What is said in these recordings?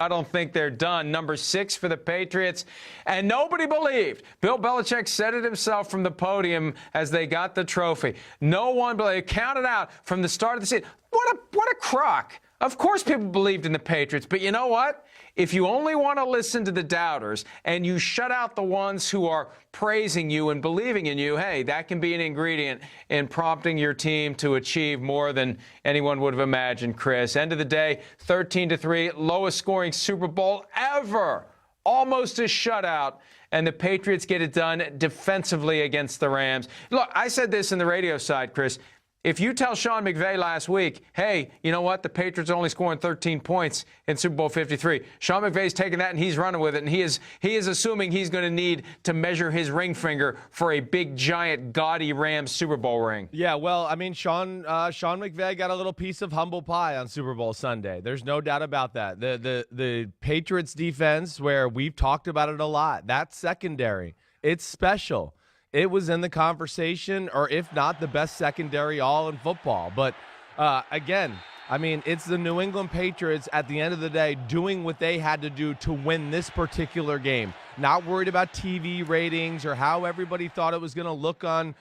I don't think they're done. Number 6 for the Patriots. And nobody believed. Bill Belichick said it himself from the podium as they got the trophy. No one believed. Counted out from the start of the season. What a crock. Of course people believed in the Patriots. But you know what? If you only want to listen to the doubters and you shut out the ones who are praising you and believing in you, hey, that can be an ingredient in prompting your team to achieve more than anyone would have imagined, Chris. End of the day, 13-3, lowest scoring Super Bowl ever. Almost a shutout. And the Patriots get it done defensively against the Rams. Look, I said this in the radio side, Chris. If you tell Sean McVay last week, hey, you know what? The Patriots are only scoring 13 points in Super Bowl 53. Sean McVay's taking that and he's running with it. And he is assuming he's going to need to measure his ring finger for a big, giant, gaudy Rams Super Bowl ring. Yeah, well, I mean, Sean McVay got a little piece of humble pie on Super Bowl Sunday. There's no doubt about that. The Patriots defense, where we've talked about it a lot, that's secondary. It's special. It was in the conversation, or if not, the best secondary all in football. But again, I mean, it's the New England Patriots at the end of the day doing what they had to do to win this particular game. Not worried about TV ratings or how everybody thought it was going to look on,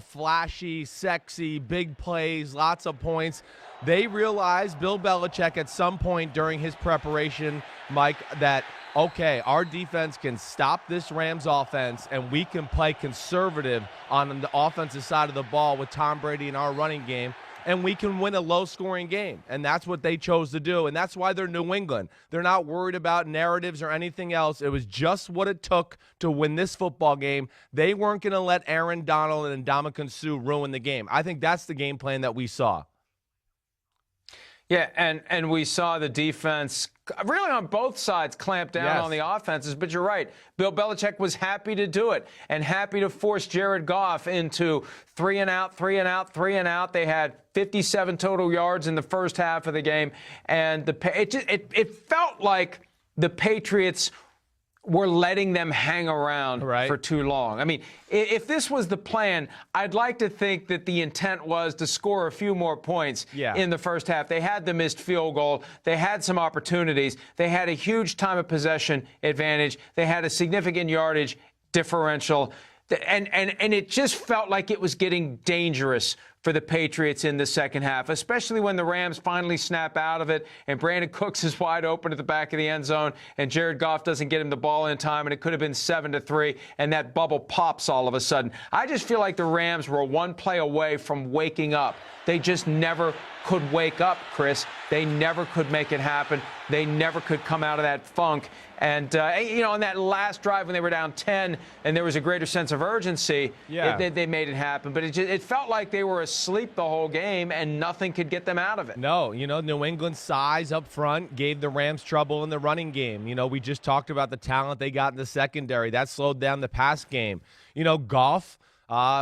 flashy, sexy, big plays, lots of points. They realized, Bill Belichick, at some point during his preparation, Mike, that okay, our defense can stop this Rams offense, and we can play conservative on the offensive side of the ball with Tom Brady in our running game, and we can win a low-scoring game. And that's what they chose to do, and that's why they're New England. They're not worried about narratives or anything else. It was just what it took to win this football game. They weren't going to let Aaron Donald and Ndamukong Suh ruin the game. I think that's the game plan that we saw. Yeah, and we saw the defense really on both sides clamp down on the offenses. But you're right. Bill Belichick was happy to do it and happy to force Jared Goff into 3 and out, 3 and out, 3 and out. They had 57 total yards in the first half of the game. And it felt like the Patriots were letting them hang around for too long. I mean, if this was the plan, I'd like to think that the intent was to score a few more points in the first half. They had the missed field goal. They had some opportunities. They had a huge time of possession advantage. They had a significant yardage differential. And it just felt like it was getting dangerous for the Patriots in the second half, especially when the Rams finally snap out of it and Brandon Cooks is wide open at the back of the end zone and Jared Goff doesn't get him the ball in time, and it could have been 7-3, and that bubble pops all of a sudden. I just feel like the Rams were one play away from waking up. They just never could wake up, Chris. They never could make it happen. They never could come out of that funk. And, on that last drive when they were down 10 and there was a greater sense of urgency, they made it happen. But it felt like they were asleep the whole game and nothing could get them out of it. No, New England's size up front gave the Rams trouble in the running game. We just talked about the talent they got in the secondary. That slowed down the pass game. Goff,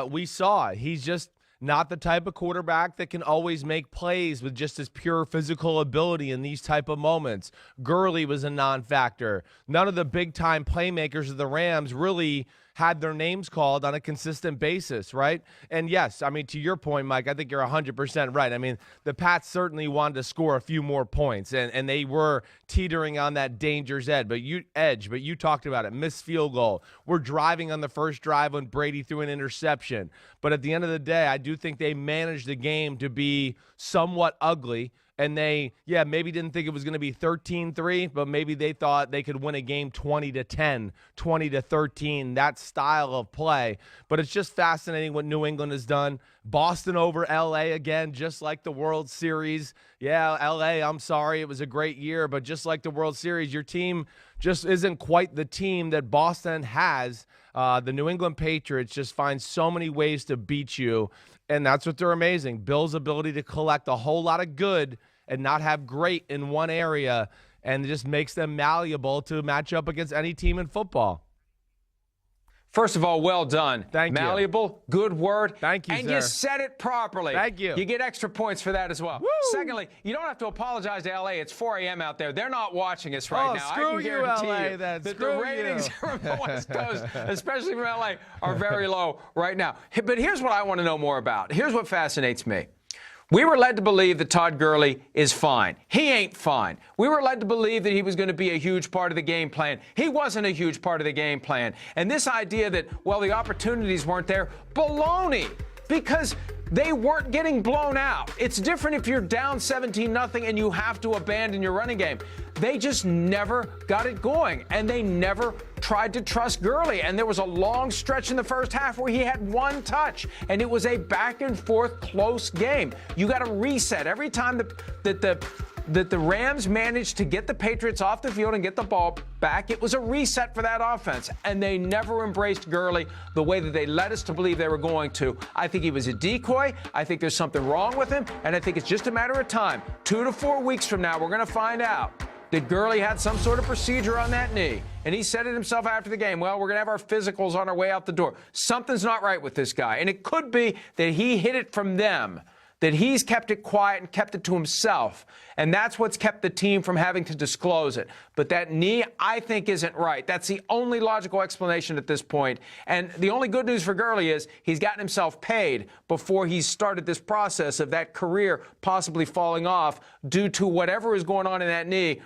we saw it. He's just not the type of quarterback that can always make plays with just his pure physical ability in these type of moments. Gurley was a non-factor. None of the big-time playmakers of the Rams really had their names called on a consistent basis, right? And yes, I mean, to your point, Mike, I think you're 100% right. I mean, the Pats certainly wanted to score a few more points, and they were teetering on that danger's edge. But you talked about it, missed field goal. We're driving on the first drive when Brady threw an interception. But at the end of the day, I do think they managed the game to be somewhat ugly. And they, maybe didn't think it was going to be 13-3, but maybe they thought they could win a game 20-10, 20-13, that style of play. But it's just fascinating what New England has done. Boston over L.A. again, just like the World Series. Yeah, L.A., I'm sorry, it was a great year, but just like the World Series, your team just isn't quite the team that Boston has. The New England Patriots just find so many ways to beat you, and that's what they're amazing. Bill's ability to collect a whole lot of good and not have great in one area, and it just makes them malleable to match up against any team in football. First of all, well done. Thank you. Malleable, good word. Thank you, and sir. You said it properly. Thank you. You get extra points for that as well. Woo! Secondly, you don't have to apologize to L.A. It's 4 a.m. out there. They're not watching us right now. Screw I can guarantee LA, you then. that Screw the ratings you. from the West Coast, especially from L.A., are very low right now. But here's what I want to know more about. Here's what fascinates me. We were led to believe that Todd Gurley is fine. He ain't fine. We were led to believe that he was going to be a huge part of the game plan. He wasn't a huge part of the game plan. And this idea that, well, the opportunities weren't there, baloney, because they weren't getting blown out. It's different if you're down 17-0 and you have to abandon your running game. They just never got it going, and they never tried to trust Gurley. And there was a long stretch in the first half where he had one touch, and it was a back-and-forth close game. You got to reset. Every time that the Rams managed to get the Patriots off the field and get the ball back, it was a reset for that offense. And they never embraced Gurley the way that they led us to believe they were going to. I think he was a decoy. I think there's something wrong with him. And I think it's just a matter of time. 2 to 4 weeks from now, we're going to find out that Gurley had some sort of procedure on that knee. And he said it himself after the game. Well, we're going to have our physicals on our way out the door. Something's not right with this guy. And it could be that he hid it from them, that he's kept it quiet and kept it to himself. And that's what's kept the team from having to disclose it. But that knee, I think, isn't right. That's the only logical explanation at this point. And the only good news for Gurley is he's gotten himself paid before he started this process of that career possibly falling off due to whatever is going on in that knee,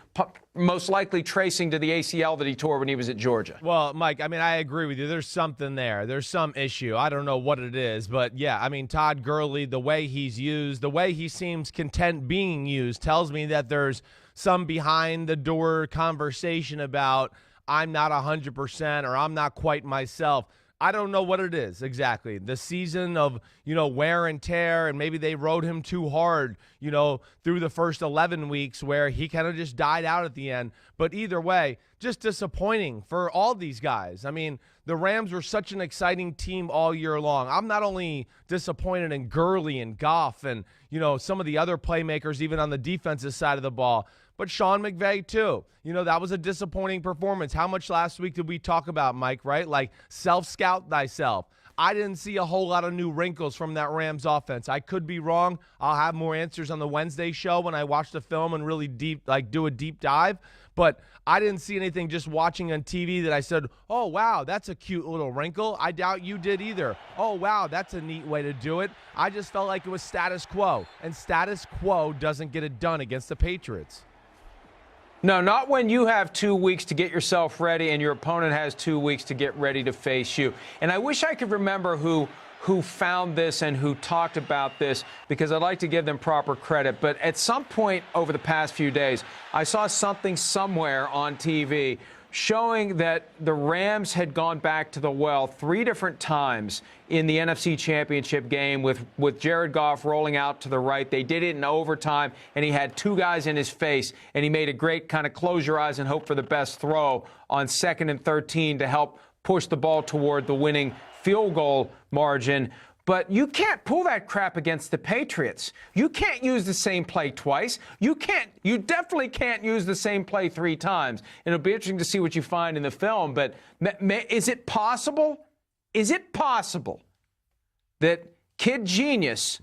most likely tracing to the ACL that he tore when he was at Georgia. Well, Mike, I mean, I agree with you. There's something there. There's some issue. I don't know what it is. But, yeah, I mean, Todd Gurley, the way he's used, the way he seems content being used tells me that there's some behind-the-door conversation about I'm not 100% or I'm not quite myself. I don't know what it is exactly. The season of, wear and tear, and maybe they rode him too hard, through the first 11 weeks where he kind of just died out at the end. But either way, just disappointing for all these guys. I mean, the Rams were such an exciting team all year long. I'm not only disappointed in Gurley and Goff and, some of the other playmakers, even on the defensive side of the ball, but Sean McVay, too. That was a disappointing performance. How much last week did we talk about, Mike, right? Like, self-scout thyself. I didn't see a whole lot of new wrinkles from that Rams offense. I could be wrong. I'll have more answers on the Wednesday show when I watch the film and really do a deep dive. But I didn't see anything just watching on TV that I said, oh, wow, that's a cute little wrinkle. I doubt you did either. Oh, wow, that's a neat way to do it. I just felt like it was status quo. And status quo doesn't get it done against the Patriots. No, not when you have 2 weeks to get yourself ready and your opponent has 2 weeks to get ready to face you. And I wish I could remember who found this and who talked about this, because I'd like to give them proper credit. But at some point over the past few days, I saw something somewhere on TV showing that the Rams had gone back to the well 3 different times in the NFC Championship game with Jared Goff rolling out to the right. They did it in overtime, and he had 2 guys in his face, and he made a great kind of close your eyes and hope for the best throw on 2nd and 13 to help push the ball toward the winning field goal margin. But you can't pull that crap against the Patriots. You can't use the same play twice. You definitely can't use the same play 3 times. And it'll be interesting to see what you find in the film. But is it possible? Is it possible that kid genius,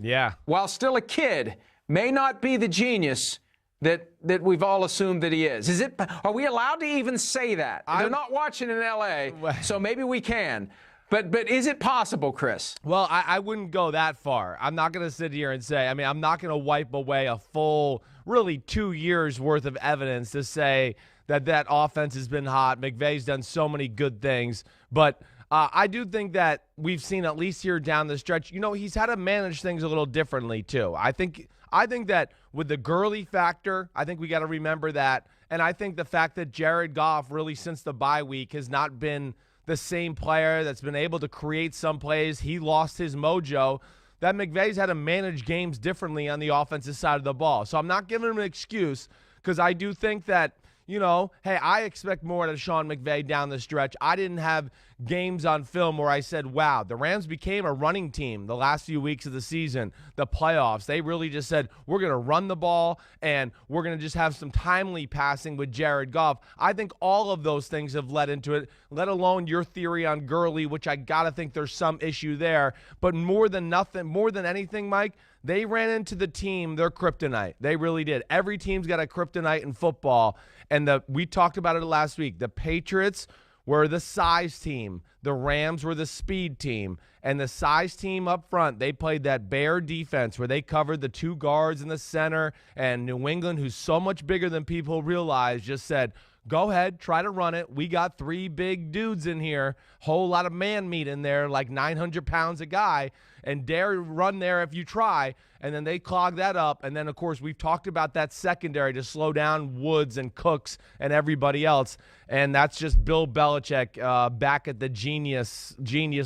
while still a kid, may not be the genius that we've all assumed that he is? Are we allowed to even say that? They're not watching in L.A., so maybe we can. But is it possible, Chris? Well, I wouldn't go that far. I'm not going to sit here and say, I'm not going to wipe away a full, really 2 years worth of evidence to say that offense has been hot. McVay's done so many good things. But I do think that we've seen, at least here down the stretch, he's had to manage things a little differently, too. I think that with the Gurley factor, I think we got to remember that. And I think the fact that Jared Goff really since the bye week has not been the same player that's been able to create some plays. He lost his mojo. That McVay's had to manage games differently on the offensive side of the ball. So I'm not giving him an excuse, because I do think that, hey, I expect more out of Sean McVay down the stretch. I didn't have games on film where I said, wow, the Rams became a running team the last few weeks of the season, the playoffs. They really just said, we're going to run the ball and we're going to just have some timely passing with Jared Goff. I think all of those things have led into it, let alone your theory on Gurley, which I got to think there's some issue there. But more than anything, Mike, they ran into the team, their kryptonite. They really did. Every team's got a kryptonite in football. And we talked about it last week. The Patriots were the size team. The Rams were the speed team. And the size team up front, they played that bear defense where they covered the 2 guards in the center. And New England, who's so much bigger than people realize, just said, go ahead, try to run it. We got 3 big dudes in here, whole lot of man meat in there, like 900 pounds a guy, and dare run there if you try. And then they clog that up. And then, of course, we've talked about that secondary to slow down Woods and Cooks and everybody else. And that's just Bill Belichick back at the genius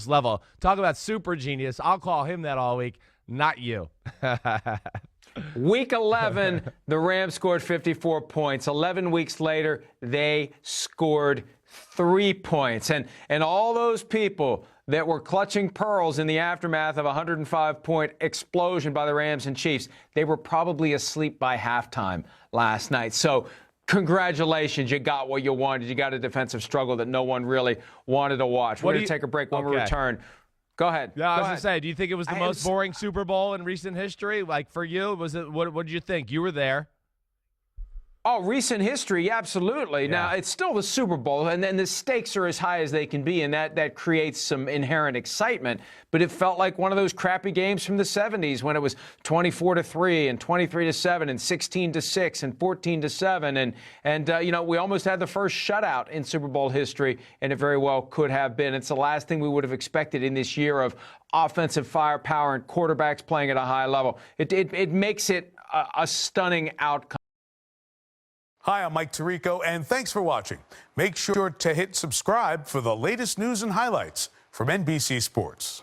level. Talk about super genius. I'll call him that all week, not you. Week 11, the Rams scored 54 points. 11 weeks later, they scored 3 points. And all those people that were clutching pearls in the aftermath of a 105-point explosion by the Rams and Chiefs, they were probably asleep by halftime last night. So congratulations, you got what you wanted. You got a defensive struggle that no one really wanted to watch. We're going to take a break when we return. Go ahead. Yeah, I was going to say, do you think it was the most boring Super Bowl in recent history? Like, for you, was it? What did you think? You were there. Oh, recent history, absolutely. Yeah. Now, it's still the Super Bowl, and then the stakes are as high as they can be, and that creates some inherent excitement. But it felt like one of those crappy games from the 70s when it was 24-3 and 23-7 and 16-6 and 14-7. And we almost had the first shutout in Super Bowl history, and it very well could have been. It's the last thing we would have expected in this year of offensive firepower and quarterbacks playing at a high level. It makes it a stunning outcome. Hi, I'm Mike Tirico, and thanks for watching. Make sure to hit subscribe for the latest news and highlights from NBC Sports.